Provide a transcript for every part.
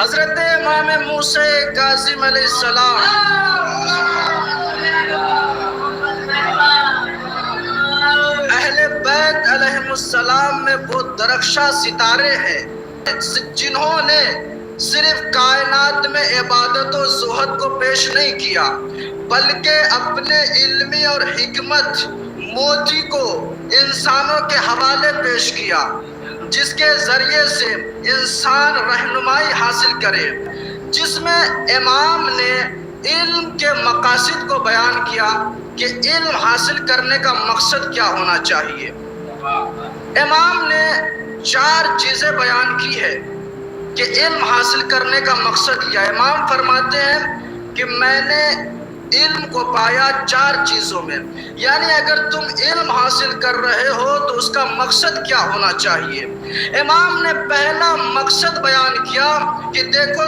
حضرت امام موسیٰ کاظم علیہ السلام اہل بیت علیہم السلام میں وہ درخشاں ستارے ہیں جنہوں نے صرف کائنات میں عبادت و زہد کو پیش نہیں کیا بلکہ اپنے علمی اور حکمت موتی کو انسانوں کے حوالے پیش کیا جس کے ذریعے سے انسان رہنمائی حاصل کرے، جس میں امام نے علم کے مقاصد کو بیان کیا کہ علم حاصل کرنے کا مقصد کیا ہونا چاہیے۔ امام نے 4 چیزیں بیان کی ہے کہ علم حاصل کرنے کا مقصد کیا ہے۔ امام فرماتے ہیں کہ میں نے علم کو پایا 4 چیزوں میں، یعنی اگر تم علم حاصل کر رہے ہو تو اس کا مقصد کیا ہونا چاہیے۔ امام نے پہلا مقصد بیان کیا کہ دیکھو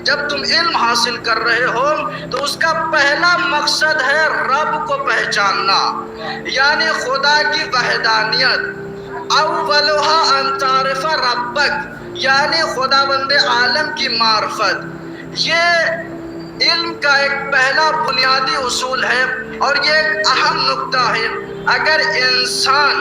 جب تم علم حاصل کر رہے ہو تو اس کا پہلا مقصد ہے رب کو پہچاننا، یعنی خدا کی وحدانیت۔ اولھا ان تعرف ربک، یعنی خداوند عالم کی معرفت۔ یہ علم کا ایک پہلا بنیادی اصول ہے اور یہ ایک اہم نکتہ ہے۔ اگر انسان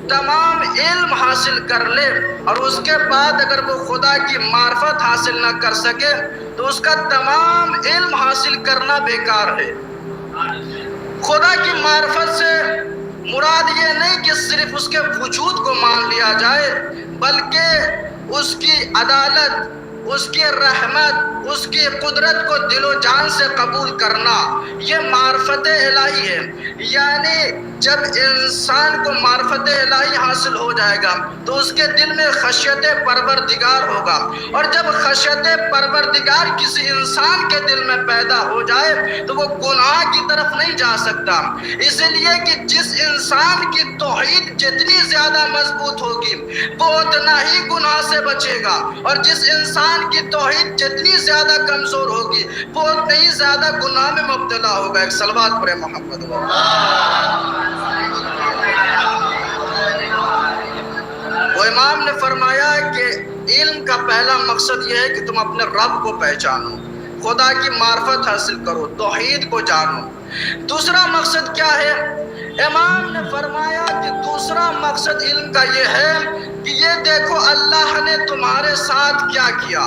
تمام علم حاصل کر لے اور اس کے بعد اگر وہ خدا کی معرفت حاصل نہ کر سکے تو اس کا تمام علم حاصل کرنا بیکار ہے۔ خدا کی معرفت سے مراد یہ نہیں کہ صرف اس کے وجود کو مان لیا جائے بلکہ اس کی عدالت، اس کی رحمت، اس کی قدرت کو دل و جان سے قبول کرنا، یہ معرفت الہی ہے۔ یعنی جب انسان کو معرفت الہی حاصل ہو جائے گا تو اس کے دل میں خشیت پروردگار ہوگا، اور جب خشیت پروردگار کسی انسان کے دل میں پیدا ہو جائے تو وہ گناہ کی طرف نہیں جا سکتا، اس لیے کہ جس انسان کی توحید جتنی زیادہ مضبوط ہوگی وہ اتنا ہی گناہ سے بچے گا، اور جس انسان کی توحید جتنی زیادہ کمزور ہوگی وہ اتنا ہی زیادہ گناہ میں مبتلا ہوگا۔ ایک صلوات پڑھیں محمد وہ امام نے فرمایا کہ علم کا پہلا مقصد یہ ہے کہ تم اپنے رب کو پہچانو، خدا کی معرفت حاصل کرو، توحید کو جانو۔ دوسرا مقصد کیا ہے؟ امام نے فرمایا کہ دوسرا مقصد علم کا یہ ہے کہ یہ دیکھو اللہ نے تمہارے ساتھ کیا کیا،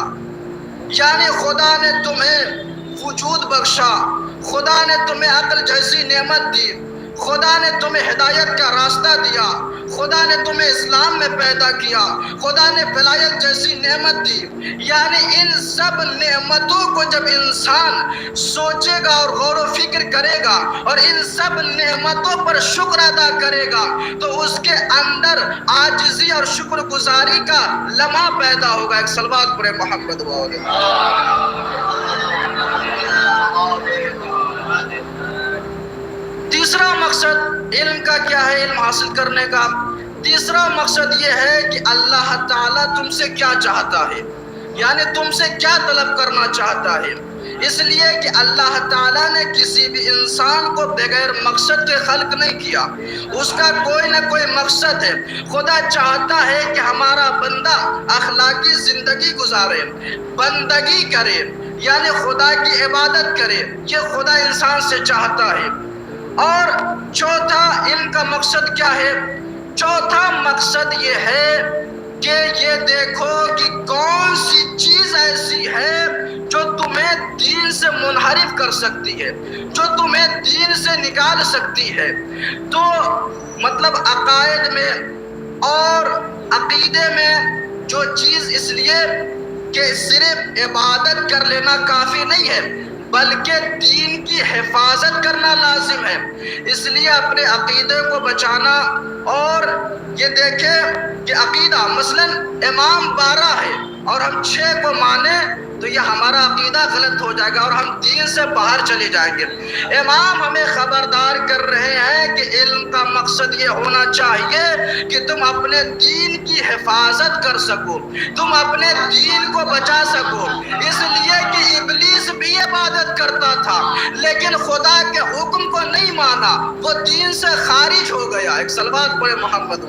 یعنی خدا نے تمہیں وجود بخشا، خدا نے تمہیں عقل جیسی نعمت دی، خدا نے تمہیں ہدایت کا راستہ دیا، خدا نے تمہیں اسلام میں پیدا کیا، خدا نے ولایت جیسی نعمت دی۔ یعنی ان سب نعمتوں کو جب انسان سوچے گا اور غور و فکر کرے گا اور ان سب نعمتوں پر شکر ادا کرے گا تو اس کے اندر عاجزی اور شکر گزاری کا لمحہ پیدا ہوگا۔ ایک صلوات پڑھیں محمد والے۔ تیسرا مقصد علم کا کیا ہے؟ علم حاصل کرنے کا تیسرا مقصد یہ ہے کہ اللہ تعالیٰ تم سے کیا چاہتا ہے، یعنی تم سے کیا طلب کرنا چاہتا ہے۔ اس لیے کہ اللہ تعالیٰ نے کسی بھی انسان کو بغیر مقصد کے خلق نہیں کیا، اس کا کوئی نہ کوئی مقصد ہے۔ خدا چاہتا ہے کہ ہمارا بندہ اخلاقی زندگی گزارے، بندگی کرے، یعنی خدا کی عبادت کرے، یہ خدا انسان سے چاہتا ہے۔ اور چوتھا علم کا مقصد کیا ہے؟ چوتھا مقصد یہ ہے کہ یہ دیکھو کہ کون سی چیز ایسی ہے جو تمہیں دین سے منحرف کر سکتی ہے، جو تمہیں دین سے نکال سکتی ہے۔ تو مطلب عقائد میں اور عقیدے میں جو چیز، اس لیے کہ صرف عبادت کر لینا کافی نہیں ہے بلکہ دین کی حفاظت کرنا لازم ہے، اس لیے اپنے عقیدے کو بچانا۔ اور یہ دیکھیں کہ عقیدہ مثلاً امام 12 ہے اور ہم 6 کو مانیں تو یہ ہمارا عقیدہ غلط ہو جائے گا اور ہم دین سے باہر چلے جائیں گے۔ امام ہمیں خبردار کر رہے ہیں کہ علم کا مقصد یہ ہونا چاہیے کہ تم اپنے دین کی حفاظت کر سکو، تم اپنے دین کو بچا سکو، اس لیے کہ ابلیس بھی عبادت کرتا تھا لیکن خدا کے حکم کو نہیں مانا، وہ دین سے خارج ہو گیا۔ ایک صلوات پڑھے محمد